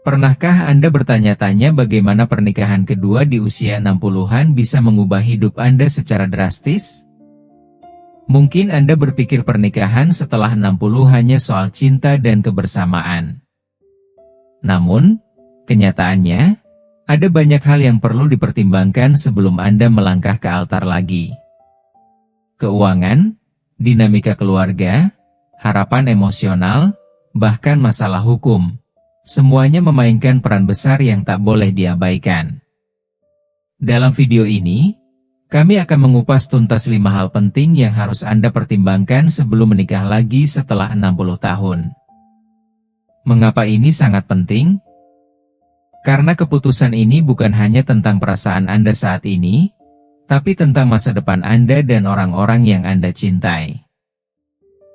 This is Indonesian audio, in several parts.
Pernahkah Anda bertanya-tanya bagaimana pernikahan kedua di usia 60-an bisa mengubah hidup Anda secara drastis? Mungkin Anda berpikir pernikahan setelah 60 hanya soal cinta dan kebersamaan. Namun, kenyataannya, ada banyak hal yang perlu dipertimbangkan sebelum Anda melangkah ke altar lagi. Keuangan, dinamika keluarga, harapan emosional, bahkan masalah hukum. Semuanya memainkan peran besar yang tak boleh diabaikan. Dalam video ini, kami akan mengupas tuntas 5 hal penting yang harus Anda pertimbangkan sebelum menikah lagi setelah 60 tahun. Mengapa ini sangat penting? Karena keputusan ini bukan hanya tentang perasaan Anda saat ini, tapi tentang masa depan Anda dan orang-orang yang Anda cintai.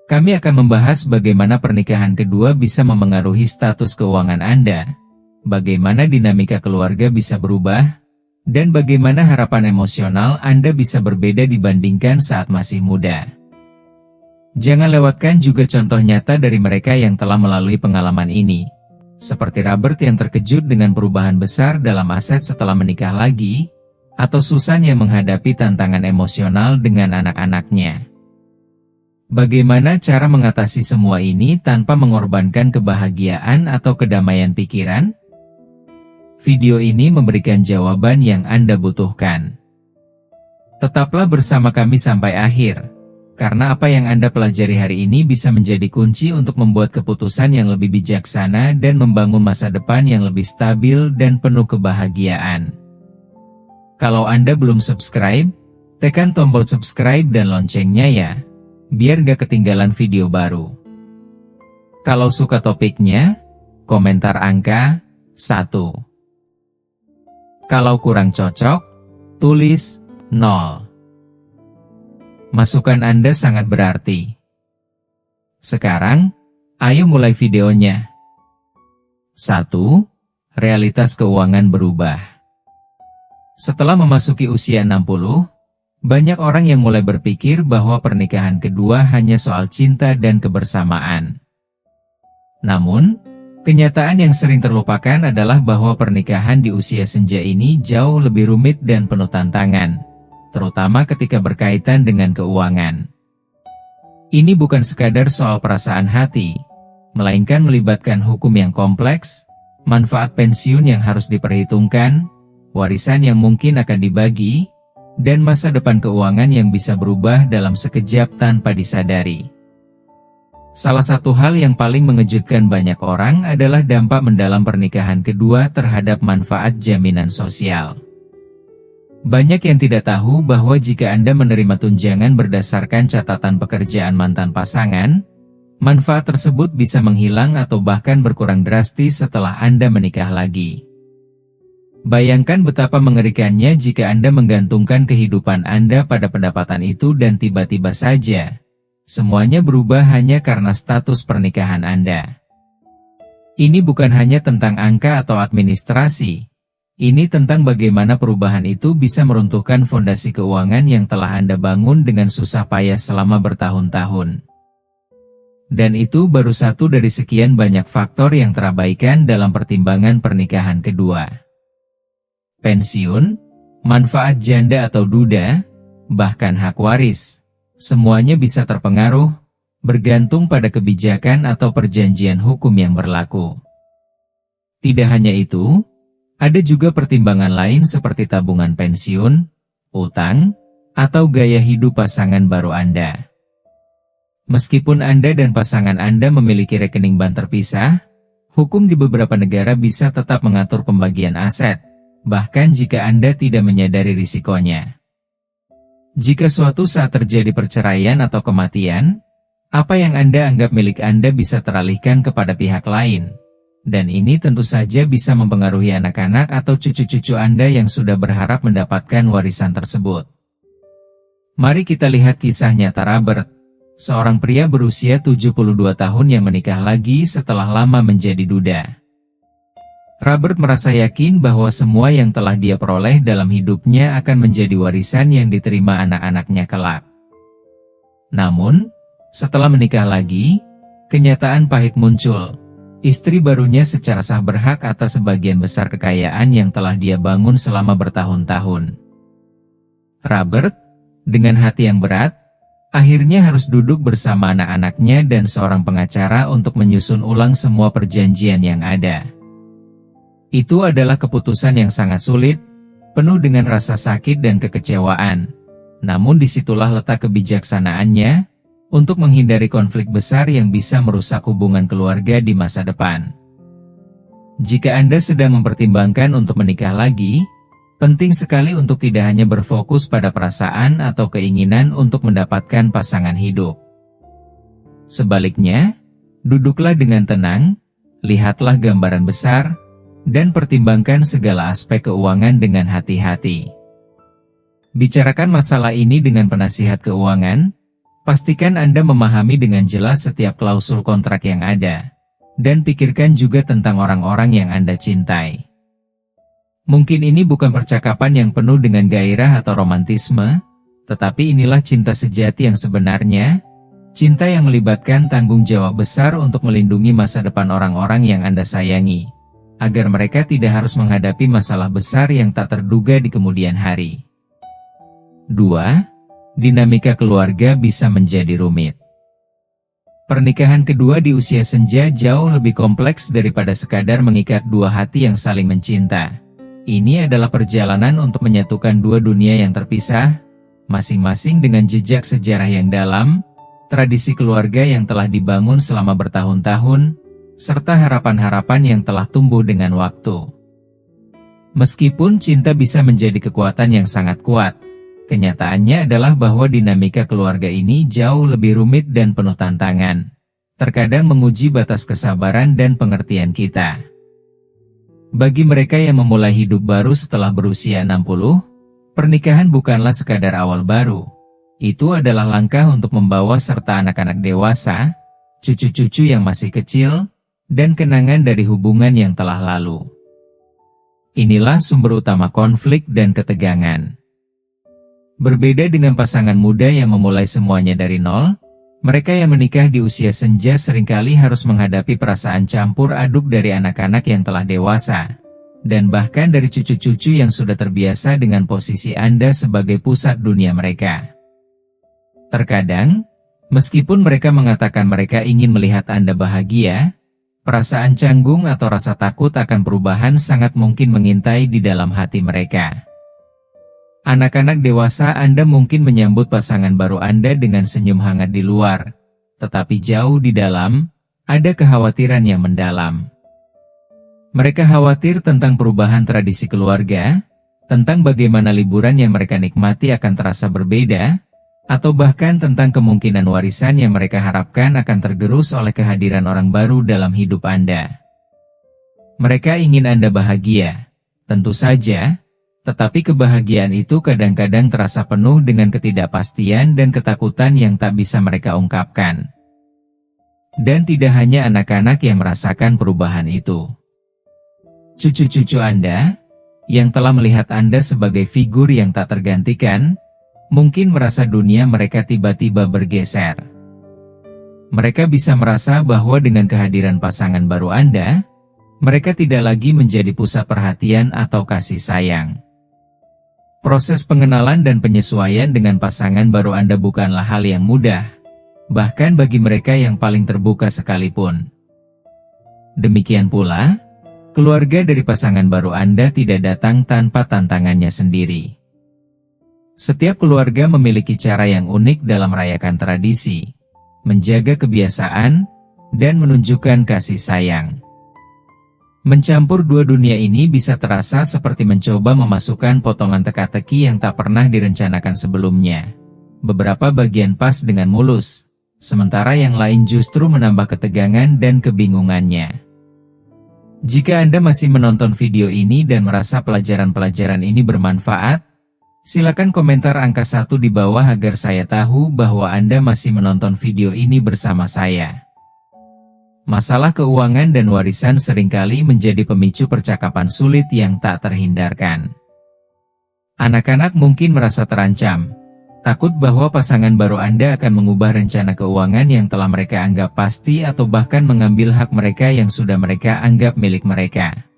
Kami akan membahas bagaimana pernikahan kedua bisa memengaruhi status keuangan Anda, bagaimana dinamika keluarga bisa berubah, dan bagaimana harapan emosional Anda bisa berbeda dibandingkan saat masih muda. Jangan lewatkan juga contoh nyata dari mereka yang telah melalui pengalaman ini, seperti Robert yang terkejut dengan perubahan besar dalam aset setelah menikah lagi, atau Susan yang menghadapi tantangan emosional dengan anak-anaknya. Bagaimana cara mengatasi semua ini tanpa mengorbankan kebahagiaan atau kedamaian pikiran? Video ini memberikan jawaban yang Anda butuhkan. Tetaplah bersama kami sampai akhir, karena apa yang Anda pelajari hari ini bisa menjadi kunci untuk membuat keputusan yang lebih bijaksana dan membangun masa depan yang lebih stabil dan penuh kebahagiaan. Kalau Anda belum subscribe, tekan tombol subscribe dan loncengnya ya, biar gak ketinggalan video baru. Kalau suka topiknya, komentar angka 1. Kalau kurang cocok, tulis 0. Masukan Anda sangat berarti. Sekarang, ayo mulai videonya. 1. Realitas keuangan berubah. Setelah memasuki usia 60, banyak orang yang mulai berpikir bahwa pernikahan kedua hanya soal cinta dan kebersamaan. Namun, kenyataan yang sering terlupakan adalah bahwa pernikahan di usia senja ini jauh lebih rumit dan penuh tantangan, terutama ketika berkaitan dengan keuangan. Ini bukan sekadar soal perasaan hati, melainkan melibatkan hukum yang kompleks, manfaat pensiun yang harus diperhitungkan, warisan yang mungkin akan dibagi, dan masa depan keuangan yang bisa berubah dalam sekejap tanpa disadari. Salah satu hal yang paling mengejutkan banyak orang adalah dampak mendalam pernikahan kedua terhadap manfaat jaminan sosial. Banyak yang tidak tahu bahwa jika Anda menerima tunjangan berdasarkan catatan pekerjaan mantan pasangan, manfaat tersebut bisa menghilang atau bahkan berkurang drastis setelah Anda menikah lagi. Bayangkan betapa mengerikannya jika Anda menggantungkan kehidupan Anda pada pendapatan itu dan tiba-tiba saja semuanya berubah hanya karena status pernikahan Anda. Ini bukan hanya tentang angka atau administrasi, ini tentang bagaimana perubahan itu bisa meruntuhkan fondasi keuangan yang telah Anda bangun dengan susah payah selama bertahun-tahun. Dan itu baru satu dari sekian banyak faktor yang terabaikan dalam pertimbangan pernikahan kedua. Pensiun, manfaat janda atau duda, bahkan hak waris, semuanya bisa terpengaruh, bergantung pada kebijakan atau perjanjian hukum yang berlaku. Tidak hanya itu, ada juga pertimbangan lain seperti tabungan pensiun, utang, atau gaya hidup pasangan baru Anda. Meskipun Anda dan pasangan Anda memiliki rekening bank terpisah, hukum di beberapa negara bisa tetap mengatur pembagian aset, bahkan jika Anda tidak menyadari risikonya. Jika suatu saat terjadi perceraian atau kematian, apa yang Anda anggap milik Anda bisa teralihkan kepada pihak lain, dan ini tentu saja bisa mempengaruhi anak-anak atau cucu-cucu Anda yang sudah berharap mendapatkan warisan tersebut. Mari kita lihat kisah nyata Robert, seorang pria berusia 72 tahun yang menikah lagi setelah lama menjadi duda. Robert merasa yakin bahwa semua yang telah dia peroleh dalam hidupnya akan menjadi warisan yang diterima anak-anaknya kelak. Namun, setelah menikah lagi, kenyataan pahit muncul. Istri barunya secara sah berhak atas sebagian besar kekayaan yang telah dia bangun selama bertahun-tahun. Robert, dengan hati yang berat, akhirnya harus duduk bersama anak-anaknya dan seorang pengacara untuk menyusun ulang semua perjanjian yang ada. Itu adalah keputusan yang sangat sulit, penuh dengan rasa sakit dan kekecewaan. Namun disitulah letak kebijaksanaannya, untuk menghindari konflik besar yang bisa merusak hubungan keluarga di masa depan. Jika Anda sedang mempertimbangkan untuk menikah lagi, penting sekali untuk tidak hanya berfokus pada perasaan atau keinginan untuk mendapatkan pasangan hidup. Sebaliknya, duduklah dengan tenang, lihatlah gambaran besar, dan pertimbangkan segala aspek keuangan dengan hati-hati. Bicarakan masalah ini dengan penasihat keuangan. Pastikan Anda memahami dengan jelas setiap klausul kontrak yang ada, dan pikirkan juga tentang orang-orang yang Anda cintai. Mungkin ini bukan percakapan yang penuh dengan gairah atau romantisme, tetapi inilah cinta sejati yang sebenarnya, cinta yang melibatkan tanggung jawab besar untuk melindungi masa depan orang-orang yang Anda sayangi, agar mereka tidak harus menghadapi masalah besar yang tak terduga di kemudian hari. 2. Dinamika keluarga bisa menjadi rumit. Pernikahan kedua di usia senja jauh lebih kompleks daripada sekadar mengikat dua hati yang saling mencinta. Ini adalah perjalanan untuk menyatukan dua dunia yang terpisah, masing-masing dengan jejak sejarah yang dalam, tradisi keluarga yang telah dibangun selama bertahun-tahun, serta harapan-harapan yang telah tumbuh dengan waktu. Meskipun cinta bisa menjadi kekuatan yang sangat kuat, kenyataannya adalah bahwa dinamika keluarga ini jauh lebih rumit dan penuh tantangan. Terkadang menguji batas kesabaran dan pengertian kita. Bagi mereka yang memulai hidup baru setelah berusia 60, pernikahan bukanlah sekadar awal baru. Itu adalah langkah untuk membawa serta anak-anak dewasa, cucu-cucu yang masih kecil, dan kenangan dari hubungan yang telah lalu. Inilah sumber utama konflik dan ketegangan. Berbeda dengan pasangan muda yang memulai semuanya dari nol, mereka yang menikah di usia senja seringkali harus menghadapi perasaan campur aduk dari anak-anak yang telah dewasa, dan bahkan dari cucu-cucu yang sudah terbiasa dengan posisi Anda sebagai pusat dunia mereka. Terkadang, meskipun mereka mengatakan mereka ingin melihat Anda bahagia, perasaan canggung atau rasa takut akan perubahan sangat mungkin mengintai di dalam hati mereka. Anak-anak dewasa Anda mungkin menyambut pasangan baru Anda dengan senyum hangat di luar, tetapi jauh di dalam, ada kekhawatiran yang mendalam. Mereka khawatir tentang perubahan tradisi keluarga, tentang bagaimana liburan yang mereka nikmati akan terasa berbeda, atau bahkan tentang kemungkinan warisan yang mereka harapkan akan tergerus oleh kehadiran orang baru dalam hidup Anda. Mereka ingin Anda bahagia, tentu saja. Tetapi kebahagiaan itu kadang-kadang terasa penuh dengan ketidakpastian dan ketakutan yang tak bisa mereka ungkapkan. Dan tidak hanya anak-anak yang merasakan perubahan itu. Cucu-cucu Anda, yang telah melihat Anda sebagai figur yang tak tergantikan, mungkin merasa dunia mereka tiba-tiba bergeser. Mereka bisa merasa bahwa dengan kehadiran pasangan baru Anda, mereka tidak lagi menjadi pusat perhatian atau kasih sayang. Proses pengenalan dan penyesuaian dengan pasangan baru Anda bukanlah hal yang mudah, bahkan bagi mereka yang paling terbuka sekalipun. Demikian pula, keluarga dari pasangan baru Anda tidak datang tanpa tantangannya sendiri. Setiap keluarga memiliki cara yang unik dalam merayakan tradisi, menjaga kebiasaan, dan menunjukkan kasih sayang. Mencampur dua dunia ini bisa terasa seperti mencoba memasukkan potongan teka-teki yang tak pernah direncanakan sebelumnya. Beberapa bagian pas dengan mulus, sementara yang lain justru menambah ketegangan dan kebingungannya. Jika Anda masih menonton video ini dan merasa pelajaran-pelajaran ini bermanfaat, silakan komentar angka 1 di bawah agar saya tahu bahwa Anda masih menonton video ini bersama saya. Masalah keuangan dan warisan seringkali menjadi pemicu percakapan sulit yang tak terhindarkan. Anak-anak mungkin merasa terancam, Takut bahwa pasangan baru Anda akan mengubah rencana keuangan yang telah mereka anggap pasti atau bahkan mengambil hak mereka yang sudah mereka anggap milik mereka.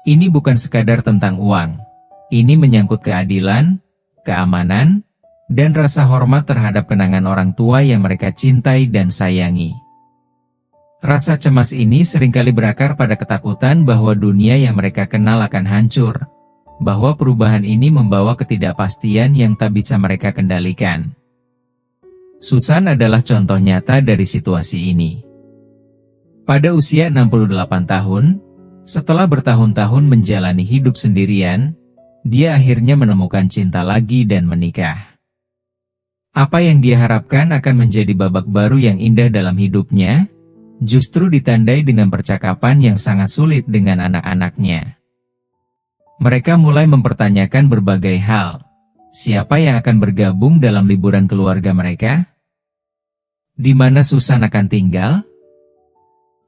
Ini bukan sekadar tentang uang. Ini menyangkut keadilan, keamanan, dan rasa hormat terhadap kenangan orang tua yang mereka cintai dan sayangi. Rasa cemas ini seringkali berakar pada ketakutan bahwa dunia yang mereka kenal akan hancur, bahwa perubahan ini membawa ketidakpastian yang tak bisa mereka kendalikan. Susan adalah contoh nyata dari situasi ini. Pada usia 68 tahun, setelah bertahun-tahun menjalani hidup sendirian, dia akhirnya menemukan cinta lagi dan menikah. Apa yang dia harapkan akan menjadi babak baru yang indah dalam hidupnya, justru ditandai dengan percakapan yang sangat sulit dengan anak-anaknya. Mereka mulai mempertanyakan berbagai hal. Siapa yang akan bergabung dalam liburan keluarga mereka? Di mana Susan akan tinggal?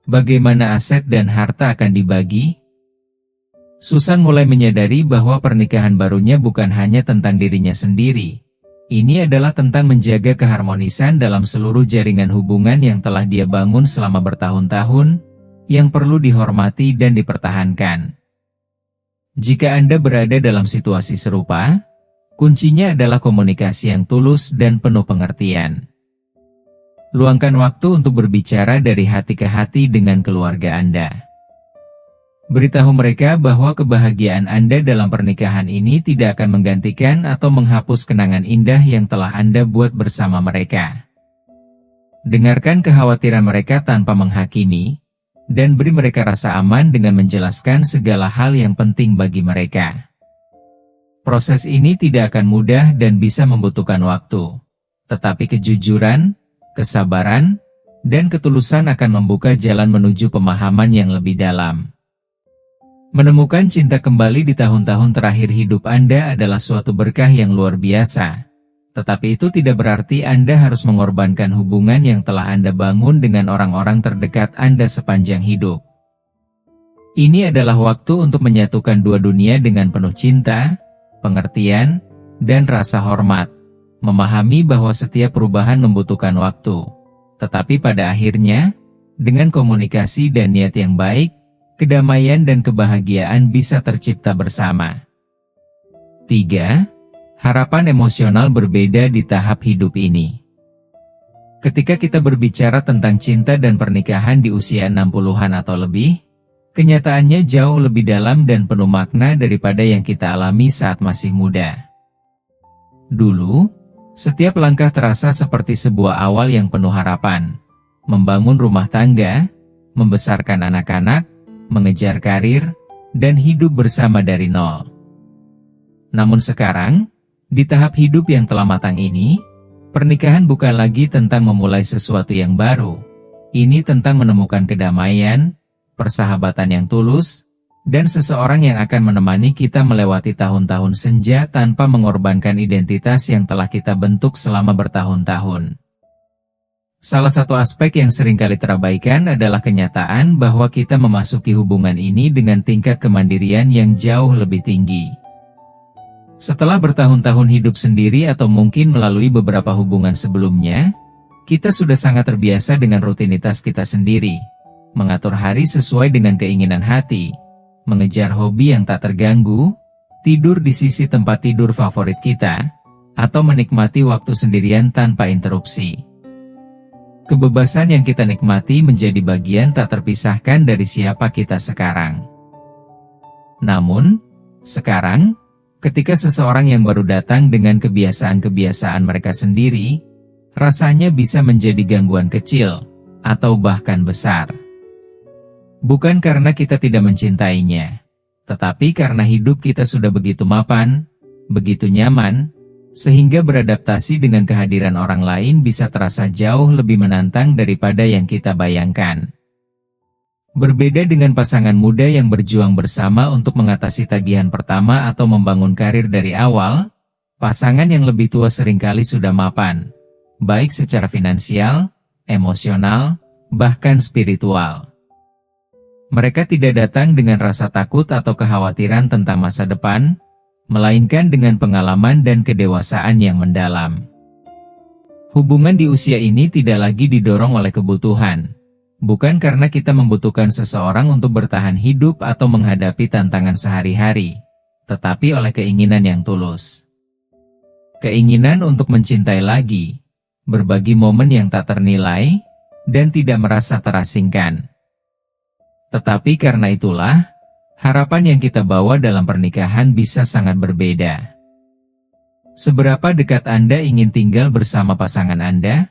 Bagaimana aset dan harta akan dibagi? Susan mulai menyadari bahwa pernikahan barunya bukan hanya tentang dirinya sendiri. Ini adalah tentang menjaga keharmonisan dalam seluruh jaringan hubungan yang telah dia bangun selama bertahun-tahun, yang perlu dihormati dan dipertahankan. Jika Anda berada dalam situasi serupa, kuncinya adalah komunikasi yang tulus dan penuh pengertian. Luangkan waktu untuk berbicara dari hati ke hati dengan keluarga Anda. Beritahu mereka bahwa kebahagiaan Anda dalam pernikahan ini tidak akan menggantikan atau menghapus kenangan indah yang telah Anda buat bersama mereka. Dengarkan kekhawatiran mereka tanpa menghakimi, dan beri mereka rasa aman dengan menjelaskan segala hal yang penting bagi mereka. Proses ini tidak akan mudah dan bisa membutuhkan waktu, tetapi kejujuran, kesabaran, dan ketulusan akan membuka jalan menuju pemahaman yang lebih dalam. Menemukan cinta kembali di tahun-tahun terakhir hidup Anda adalah suatu berkah yang luar biasa. Tetapi itu tidak berarti Anda harus mengorbankan hubungan yang telah Anda bangun dengan orang-orang terdekat Anda sepanjang hidup. Ini adalah waktu untuk menyatukan dua dunia dengan penuh cinta, pengertian, dan rasa hormat. Memahami bahwa setiap perubahan membutuhkan waktu. Tetapi pada akhirnya, dengan komunikasi dan niat yang baik, kedamaian dan kebahagiaan bisa tercipta bersama. 3. Harapan emosional berbeda di tahap hidup ini. Ketika kita berbicara tentang cinta dan pernikahan di usia 60-an atau lebih, kenyataannya jauh lebih dalam dan penuh makna daripada yang kita alami saat masih muda. Dulu, setiap langkah terasa seperti sebuah awal yang penuh harapan. Membangun rumah tangga, membesarkan anak-anak, mengejar karir, dan hidup bersama dari nol. Namun sekarang, di tahap hidup yang telah matang ini, pernikahan bukan lagi tentang memulai sesuatu yang baru. Ini tentang menemukan kedamaian, persahabatan yang tulus, dan seseorang yang akan menemani kita melewati tahun-tahun senja tanpa mengorbankan identitas yang telah kita bentuk selama bertahun-tahun. Salah satu aspek yang seringkali terabaikan adalah kenyataan bahwa kita memasuki hubungan ini dengan tingkat kemandirian yang jauh lebih tinggi. Setelah bertahun-tahun hidup sendiri atau mungkin melalui beberapa hubungan sebelumnya, kita sudah sangat terbiasa dengan rutinitas kita sendiri, mengatur hari sesuai dengan keinginan hati, mengejar hobi yang tak terganggu, tidur di sisi tempat tidur favorit kita, atau menikmati waktu sendirian tanpa interupsi. Kebebasan yang kita nikmati menjadi bagian tak terpisahkan dari siapa kita sekarang. Namun, sekarang, ketika seseorang yang baru datang dengan kebiasaan-kebiasaan mereka sendiri, rasanya bisa menjadi gangguan kecil, atau bahkan besar. Bukan karena kita tidak mencintainya, tetapi karena hidup kita sudah begitu mapan, begitu nyaman, sehingga beradaptasi dengan kehadiran orang lain bisa terasa jauh lebih menantang daripada yang kita bayangkan. Berbeda dengan pasangan muda yang berjuang bersama untuk mengatasi tagihan pertama atau membangun karir dari awal, pasangan yang lebih tua seringkali sudah mapan, baik secara finansial, emosional, bahkan spiritual. Mereka tidak datang dengan rasa takut atau kekhawatiran tentang masa depan. melainkan dengan pengalaman dan kedewasaan yang mendalam. Hubungan di usia ini tidak lagi didorong oleh kebutuhan, bukan karena kita membutuhkan seseorang untuk bertahan hidup atau menghadapi tantangan sehari-hari, tetapi oleh keinginan yang tulus. Keinginan untuk mencintai lagi, berbagi momen yang tak ternilai, dan tidak merasa terasingkan. Tetapi karena itulah, harapan yang kita bawa dalam pernikahan bisa sangat berbeda. Seberapa dekat Anda ingin tinggal bersama pasangan Anda?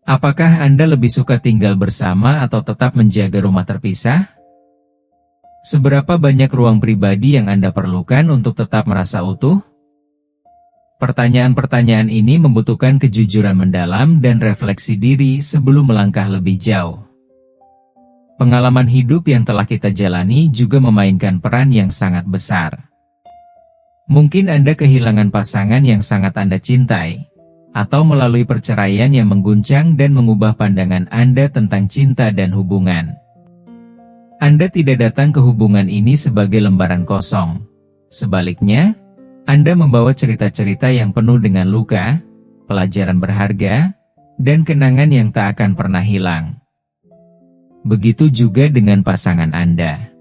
Apakah Anda lebih suka tinggal bersama atau tetap menjaga rumah terpisah? Seberapa banyak ruang pribadi yang Anda perlukan untuk tetap merasa utuh? Pertanyaan-pertanyaan ini membutuhkan kejujuran mendalam dan refleksi diri sebelum melangkah lebih jauh. Pengalaman hidup yang telah kita jalani juga memainkan peran yang sangat besar. Mungkin Anda kehilangan pasangan yang sangat Anda cintai, atau melalui perceraian yang mengguncang dan mengubah pandangan Anda tentang cinta dan hubungan. Anda tidak datang ke hubungan ini sebagai lembaran kosong. Sebaliknya, Anda membawa cerita-cerita yang penuh dengan luka, pelajaran berharga, dan kenangan yang tak akan pernah hilang. Begitu juga dengan pasangan Anda.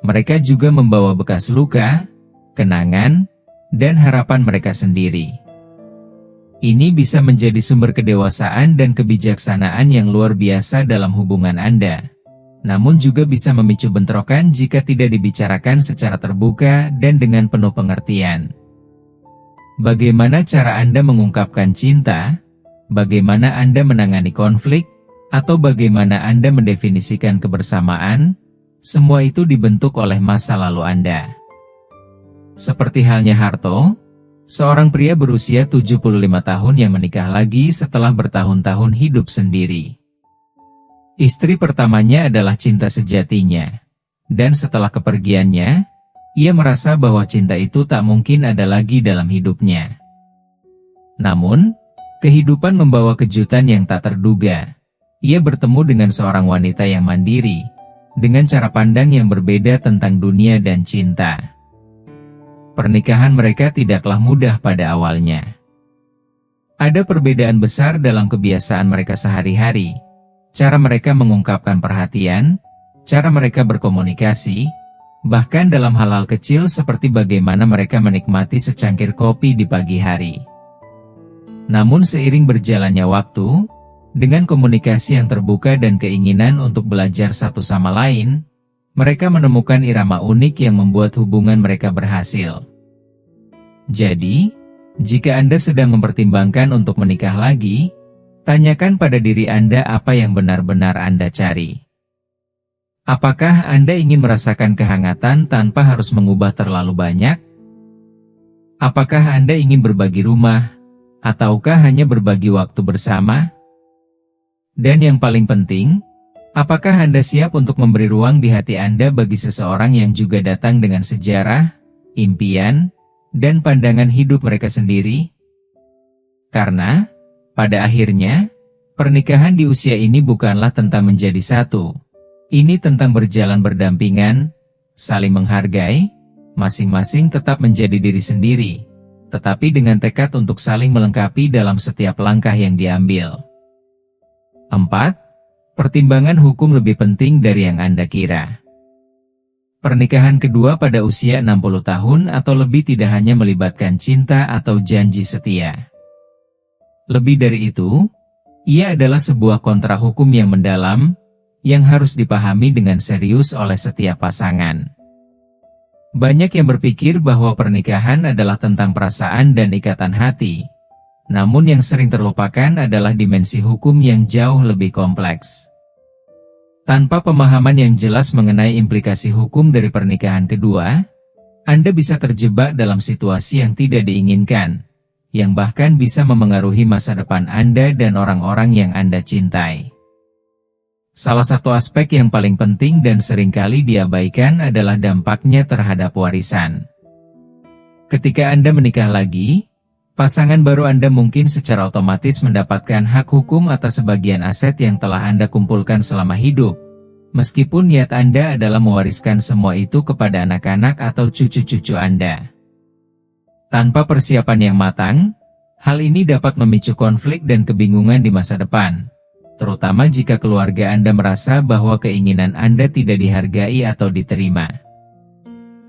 Mereka juga membawa bekas luka, kenangan, dan harapan mereka sendiri. Ini bisa menjadi sumber kedewasaan dan kebijaksanaan yang luar biasa dalam hubungan Anda, namun juga bisa memicu bentrokan jika tidak dibicarakan secara terbuka dan dengan penuh pengertian. Bagaimana cara Anda mengungkapkan cinta? Bagaimana Anda menangani konflik? Atau bagaimana Anda mendefinisikan kebersamaan? Semua itu dibentuk oleh masa lalu Anda. Seperti halnya Harto, seorang pria berusia 75 tahun yang menikah lagi setelah bertahun-tahun hidup sendiri. Istri pertamanya adalah cinta sejatinya, dan setelah kepergiannya, ia merasa bahwa cinta itu tak mungkin ada lagi dalam hidupnya. Namun, kehidupan membawa kejutan yang tak terduga. Ia bertemu dengan seorang wanita yang mandiri, dengan cara pandang yang berbeda tentang dunia dan cinta. Pernikahan mereka tidaklah mudah pada awalnya. Ada perbedaan besar dalam kebiasaan mereka sehari-hari, cara mereka mengungkapkan perhatian, cara mereka berkomunikasi, bahkan dalam hal-hal kecil seperti bagaimana mereka menikmati secangkir kopi di pagi hari. Namun seiring berjalannya waktu, dengan komunikasi yang terbuka dan keinginan untuk belajar satu sama lain, mereka menemukan irama unik yang membuat hubungan mereka berhasil. Jadi, jika Anda sedang mempertimbangkan untuk menikah lagi, tanyakan pada diri Anda apa yang benar-benar Anda cari. Apakah Anda ingin merasakan kehangatan tanpa harus mengubah terlalu banyak? Apakah Anda ingin berbagi rumah, ataukah hanya berbagi waktu bersama? Dan yang paling penting, apakah Anda siap untuk memberi ruang di hati Anda bagi seseorang yang juga datang dengan sejarah, impian, dan pandangan hidup mereka sendiri? Karena, pada akhirnya, pernikahan di usia ini bukanlah tentang menjadi satu. Ini tentang berjalan berdampingan, saling menghargai, masing-masing tetap menjadi diri sendiri, tetapi dengan tekad untuk saling melengkapi dalam setiap langkah yang diambil. 4. Pertimbangan hukum lebih penting dari yang Anda kira. Pernikahan kedua pada usia 60 tahun atau lebih tidak hanya melibatkan cinta atau janji setia. Lebih dari itu, ia adalah sebuah kontrak hukum yang mendalam, yang harus dipahami dengan serius oleh setiap pasangan. Banyak yang berpikir bahwa pernikahan adalah tentang perasaan dan ikatan hati. Namun yang sering terlupakan adalah dimensi hukum yang jauh lebih kompleks. Tanpa pemahaman yang jelas mengenai implikasi hukum dari pernikahan kedua, Anda bisa terjebak dalam situasi yang tidak diinginkan, yang bahkan bisa memengaruhi masa depan Anda dan orang-orang yang Anda cintai. Salah satu aspek yang paling penting dan seringkali diabaikan adalah dampaknya terhadap warisan. Ketika Anda menikah lagi, pasangan baru Anda mungkin secara otomatis mendapatkan hak hukum atas sebagian aset yang telah Anda kumpulkan selama hidup, Meskipun niat Anda adalah mewariskan semua itu kepada anak-anak atau cucu-cucu Anda. Tanpa persiapan yang matang, hal ini dapat memicu konflik dan kebingungan di masa depan, terutama jika keluarga Anda merasa bahwa keinginan Anda tidak dihargai atau diterima.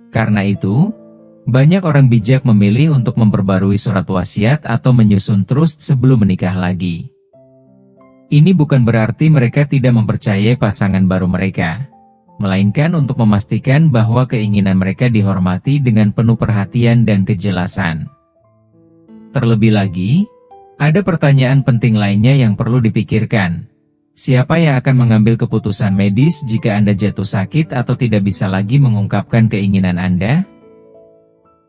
Karena itu, banyak orang bijak memilih untuk memperbarui surat wasiat atau menyusun trust sebelum menikah lagi. Ini bukan berarti mereka tidak mempercayai pasangan baru mereka, melainkan untuk memastikan bahwa keinginan mereka dihormati dengan penuh perhatian dan kejelasan. Terlebih lagi, ada pertanyaan penting lainnya yang perlu dipikirkan. Siapa yang akan mengambil keputusan medis jika Anda jatuh sakit atau tidak bisa lagi mengungkapkan keinginan Anda?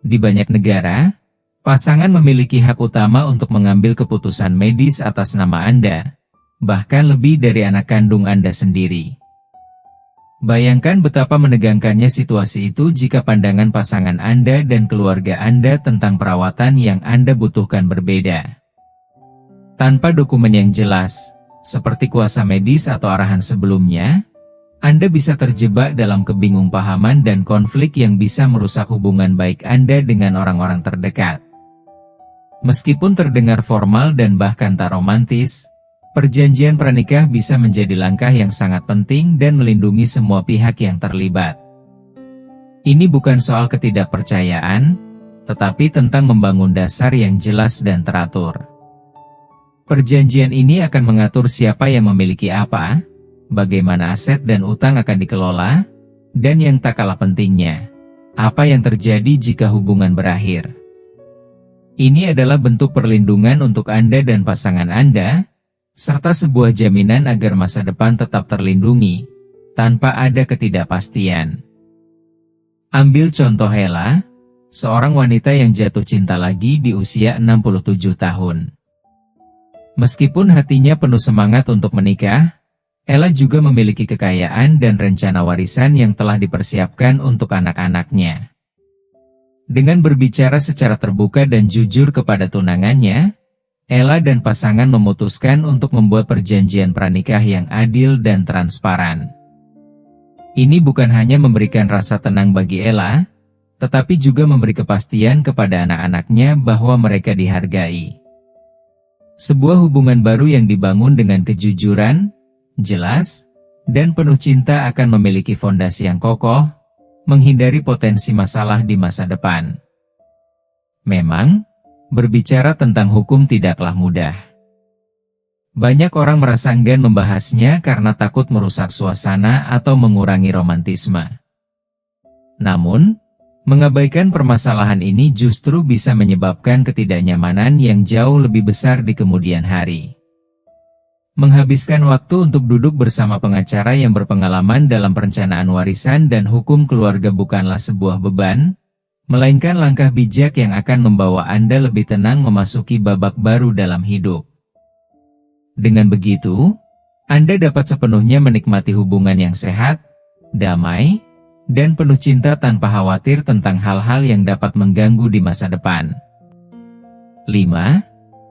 Di banyak negara, pasangan memiliki hak utama untuk mengambil keputusan medis atas nama Anda, bahkan lebih dari anak kandung Anda sendiri. Bayangkan betapa menegangkannya situasi itu jika pandangan pasangan Anda dan keluarga Anda tentang perawatan yang Anda butuhkan berbeda. Tanpa dokumen yang jelas, seperti kuasa medis atau arahan sebelumnya, Anda bisa terjebak dalam kebingung-pahaman dan konflik yang bisa merusak hubungan baik Anda dengan orang-orang terdekat. Meskipun terdengar formal dan bahkan tak romantis, perjanjian pranikah bisa menjadi langkah yang sangat penting dan melindungi semua pihak yang terlibat. Ini bukan soal ketidakpercayaan, tetapi tentang membangun dasar yang jelas dan teratur. Perjanjian ini akan mengatur siapa yang memiliki apa, bagaimana aset dan utang akan dikelola, dan yang tak kalah pentingnya, apa yang terjadi jika hubungan berakhir. Ini adalah bentuk perlindungan untuk Anda dan pasangan Anda, serta sebuah jaminan agar masa depan tetap terlindungi, tanpa ada ketidakpastian. Ambil contoh Ella, seorang wanita yang jatuh cinta lagi di usia 67 tahun. Meskipun hatinya penuh semangat untuk menikah, Ella juga memiliki kekayaan dan rencana warisan yang telah dipersiapkan untuk anak-anaknya. Dengan berbicara secara terbuka dan jujur kepada tunangannya, Ella dan pasangan memutuskan untuk membuat perjanjian pranikah yang adil dan transparan. Ini bukan hanya memberikan rasa tenang bagi Ella, tetapi juga memberi kepastian kepada anak-anaknya bahwa mereka dihargai. Sebuah hubungan baru yang dibangun dengan kejujuran, jelas, dan penuh cinta akan memiliki fondasi yang kokoh, menghindari potensi masalah di masa depan. Memang, berbicara tentang hukum tidaklah mudah. Banyak orang merasa enggan membahasnya karena takut merusak suasana atau mengurangi romantisme. Namun, mengabaikan permasalahan ini justru bisa menyebabkan ketidaknyamanan yang jauh lebih besar di kemudian hari. Menghabiskan waktu untuk duduk bersama pengacara yang berpengalaman dalam perencanaan warisan dan hukum keluarga bukanlah sebuah beban, melainkan langkah bijak yang akan membawa Anda lebih tenang memasuki babak baru dalam hidup. Dengan begitu, Anda dapat sepenuhnya menikmati hubungan yang sehat, damai, dan penuh cinta tanpa khawatir tentang hal-hal yang dapat mengganggu di masa depan. 5.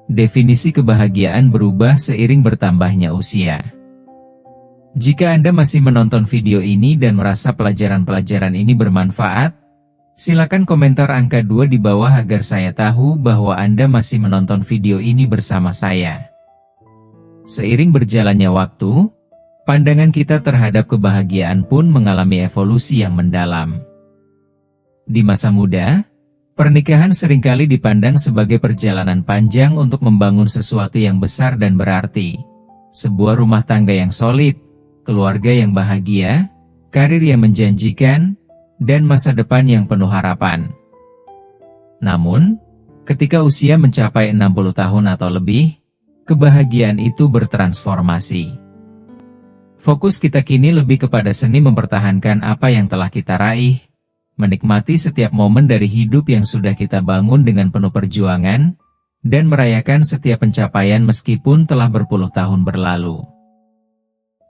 Definisi kebahagiaan berubah seiring bertambahnya usia. Jika Anda masih menonton video ini dan merasa pelajaran-pelajaran ini bermanfaat, silakan komentar angka 2 di bawah agar saya tahu bahwa Anda masih menonton video ini bersama saya. Seiring berjalannya waktu, pandangan kita terhadap kebahagiaan pun mengalami evolusi yang mendalam. Di masa muda, pernikahan seringkali dipandang sebagai perjalanan panjang untuk membangun sesuatu yang besar dan berarti. Sebuah rumah tangga yang solid, keluarga yang bahagia, karir yang menjanjikan, dan masa depan yang penuh harapan. Namun, ketika usia mencapai 60 tahun atau lebih, kebahagiaan itu bertransformasi. Fokus kita kini lebih kepada seni mempertahankan apa yang telah kita raih, menikmati setiap momen dari hidup yang sudah kita bangun dengan penuh perjuangan, dan merayakan setiap pencapaian meskipun telah berpuluh tahun berlalu.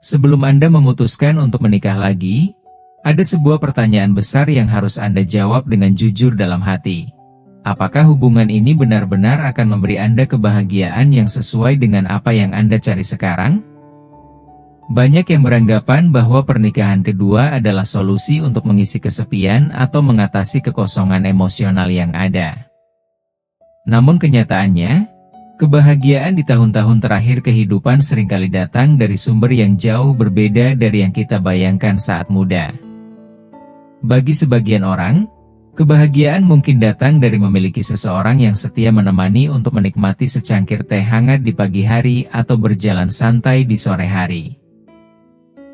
Sebelum Anda memutuskan untuk menikah lagi, ada sebuah pertanyaan besar yang harus Anda jawab dengan jujur dalam hati. Apakah hubungan ini benar-benar akan memberi Anda kebahagiaan yang sesuai dengan apa yang Anda cari sekarang? Banyak yang beranggapan bahwa pernikahan kedua adalah solusi untuk mengisi kesepian atau mengatasi kekosongan emosional yang ada. Namun kenyataannya, kebahagiaan di tahun-tahun terakhir kehidupan seringkali datang dari sumber yang jauh berbeda dari yang kita bayangkan saat muda. Bagi sebagian orang, kebahagiaan mungkin datang dari memiliki seseorang yang setia menemani untuk menikmati secangkir teh hangat di pagi hari atau berjalan santai di sore hari.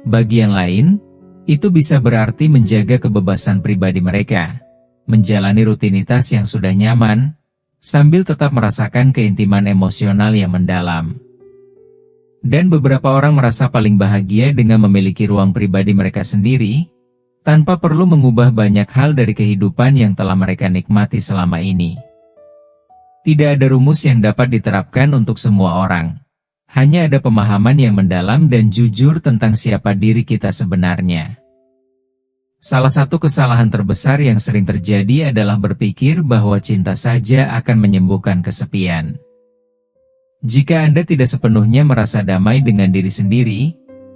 Bagi yang lain, itu bisa berarti menjaga kebebasan pribadi mereka, menjalani rutinitas yang sudah nyaman, sambil tetap merasakan keintiman emosional yang mendalam. Dan beberapa orang merasa paling bahagia dengan memiliki ruang pribadi mereka sendiri, tanpa perlu mengubah banyak hal dari kehidupan yang telah mereka nikmati selama ini. Tidak ada rumus yang dapat diterapkan untuk semua orang. Hanya ada pemahaman yang mendalam dan jujur tentang siapa diri kita sebenarnya. Salah satu kesalahan terbesar yang sering terjadi adalah berpikir bahwa cinta saja akan menyembuhkan kesepian. Jika Anda tidak sepenuhnya merasa damai dengan diri sendiri,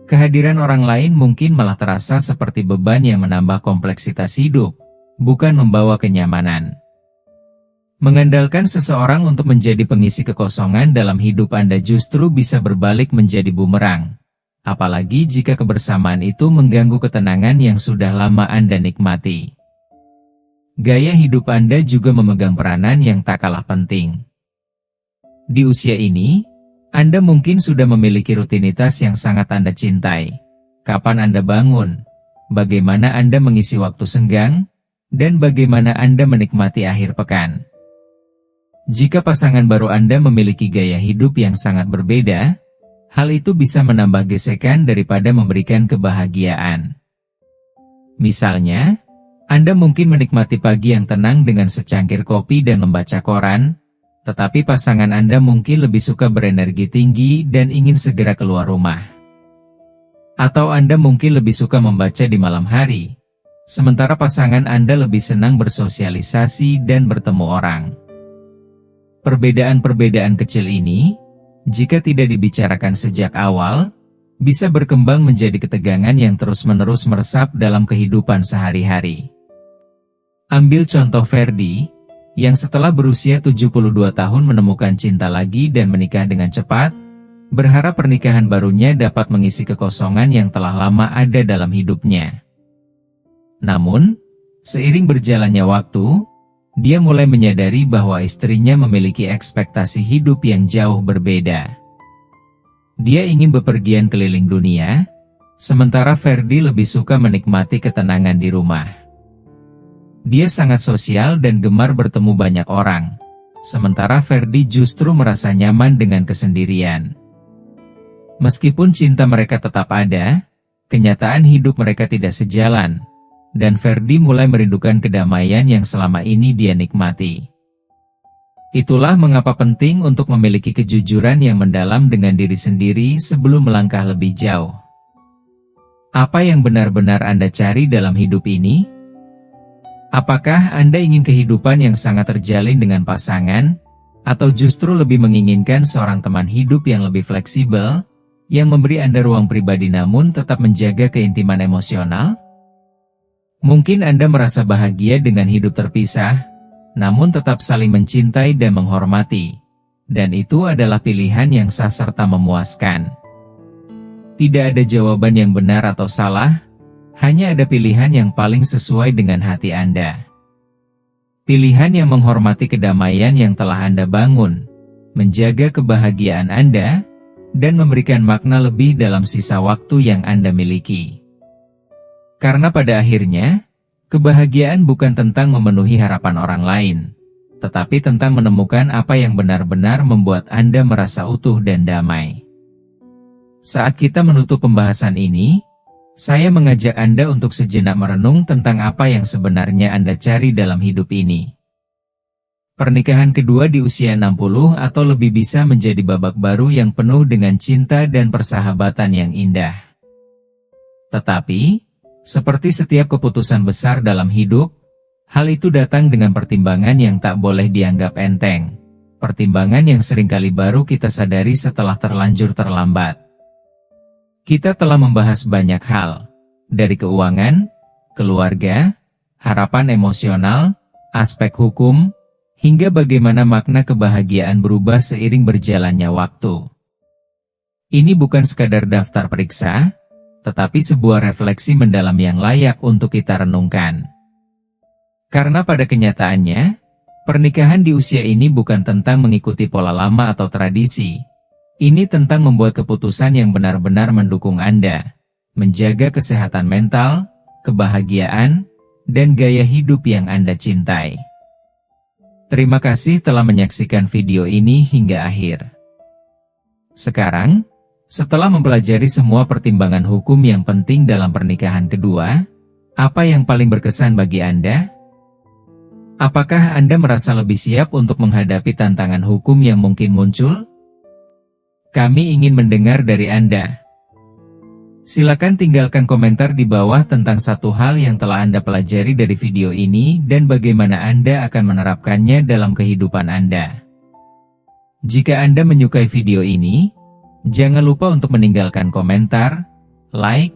kehadiran orang lain mungkin malah terasa seperti beban yang menambah kompleksitas hidup, bukan membawa kenyamanan. Mengandalkan seseorang untuk menjadi pengisi kekosongan dalam hidup Anda justru bisa berbalik menjadi bumerang. Apalagi jika kebersamaan itu mengganggu ketenangan yang sudah lama Anda nikmati. Gaya hidup Anda juga memegang peranan yang tak kalah penting. Di usia ini, Anda mungkin sudah memiliki rutinitas yang sangat Anda cintai. Kapan Anda bangun, bagaimana Anda mengisi waktu senggang, dan bagaimana Anda menikmati akhir pekan. Jika pasangan baru Anda memiliki gaya hidup yang sangat berbeda, hal itu bisa menambah gesekan daripada memberikan kebahagiaan. Misalnya, Anda mungkin menikmati pagi yang tenang dengan secangkir kopi dan membaca koran, tetapi pasangan Anda mungkin lebih suka berenergi tinggi dan ingin segera keluar rumah. Atau Anda mungkin lebih suka membaca di malam hari, sementara pasangan Anda lebih senang bersosialisasi dan bertemu orang. Perbedaan-perbedaan kecil ini, jika tidak dibicarakan sejak awal, bisa berkembang menjadi ketegangan yang terus-menerus meresap dalam kehidupan sehari-hari. Ambil contoh Ferdi, yang setelah berusia 72 tahun menemukan cinta lagi dan menikah dengan cepat, berharap pernikahan barunya dapat mengisi kekosongan yang telah lama ada dalam hidupnya. Namun, seiring berjalannya waktu, dia mulai menyadari bahwa istrinya memiliki ekspektasi hidup yang jauh berbeda. Dia ingin bepergian keliling dunia, sementara Ferdi lebih suka menikmati ketenangan di rumah. Dia sangat sosial dan gemar bertemu banyak orang, sementara Ferdi justru merasa nyaman dengan kesendirian. Meskipun cinta mereka tetap ada, kenyataan hidup mereka tidak sejalan, dan Ferdi mulai merindukan kedamaian yang selama ini dia nikmati. Itulah mengapa penting untuk memiliki kejujuran yang mendalam dengan diri sendiri sebelum melangkah lebih jauh. Apa yang benar-benar Anda cari dalam hidup ini? Apakah Anda ingin kehidupan yang sangat terjalin dengan pasangan, atau justru lebih menginginkan seorang teman hidup yang lebih fleksibel, yang memberi Anda ruang pribadi namun tetap menjaga keintiman emosional? Mungkin Anda merasa bahagia dengan hidup terpisah, namun tetap saling mencintai dan menghormati. Dan itu adalah pilihan yang sah serta memuaskan. Tidak ada jawaban yang benar atau salah, hanya ada pilihan yang paling sesuai dengan hati Anda. Pilihan yang menghormati kedamaian yang telah Anda bangun, menjaga kebahagiaan Anda, dan memberikan makna lebih dalam sisa waktu yang Anda miliki. Karena pada akhirnya, kebahagiaan bukan tentang memenuhi harapan orang lain, tetapi tentang menemukan apa yang benar-benar membuat Anda merasa utuh dan damai. Saat kita menutup pembahasan ini, saya mengajak Anda untuk sejenak merenung tentang apa yang sebenarnya Anda cari dalam hidup ini. Pernikahan kedua di usia 60 atau lebih bisa menjadi babak baru yang penuh dengan cinta dan persahabatan yang indah. Tetapi, seperti setiap keputusan besar dalam hidup, hal itu datang dengan pertimbangan yang tak boleh dianggap enteng. Pertimbangan yang seringkali baru kita sadari setelah terlanjur terlambat. Kita telah membahas banyak hal, dari keuangan, keluarga, harapan emosional, aspek hukum, hingga bagaimana makna kebahagiaan berubah seiring berjalannya waktu. Ini bukan sekadar daftar periksa, tetapi sebuah refleksi mendalam yang layak untuk kita renungkan. Karena pada kenyataannya, pernikahan di usia ini bukan tentang mengikuti pola lama atau tradisi. Ini tentang membuat keputusan yang benar-benar mendukung Anda, menjaga kesehatan mental, kebahagiaan, dan gaya hidup yang Anda cintai. Terima kasih telah menyaksikan video ini hingga akhir. Sekarang, setelah mempelajari semua pertimbangan hukum yang penting dalam pernikahan kedua, apa yang paling berkesan bagi Anda? Apakah Anda merasa lebih siap untuk menghadapi tantangan hukum yang mungkin muncul? Kami ingin mendengar dari Anda. Silakan tinggalkan komentar di bawah tentang satu hal yang telah Anda pelajari dari video ini dan bagaimana Anda akan menerapkannya dalam kehidupan Anda. Jika Anda menyukai video ini, jangan lupa untuk meninggalkan komentar, like,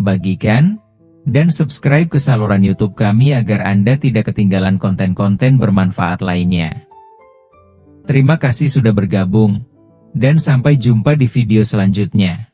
bagikan, dan subscribe ke saluran YouTube kami agar Anda tidak ketinggalan konten-konten bermanfaat lainnya. Terima kasih sudah bergabung, dan sampai jumpa di video selanjutnya.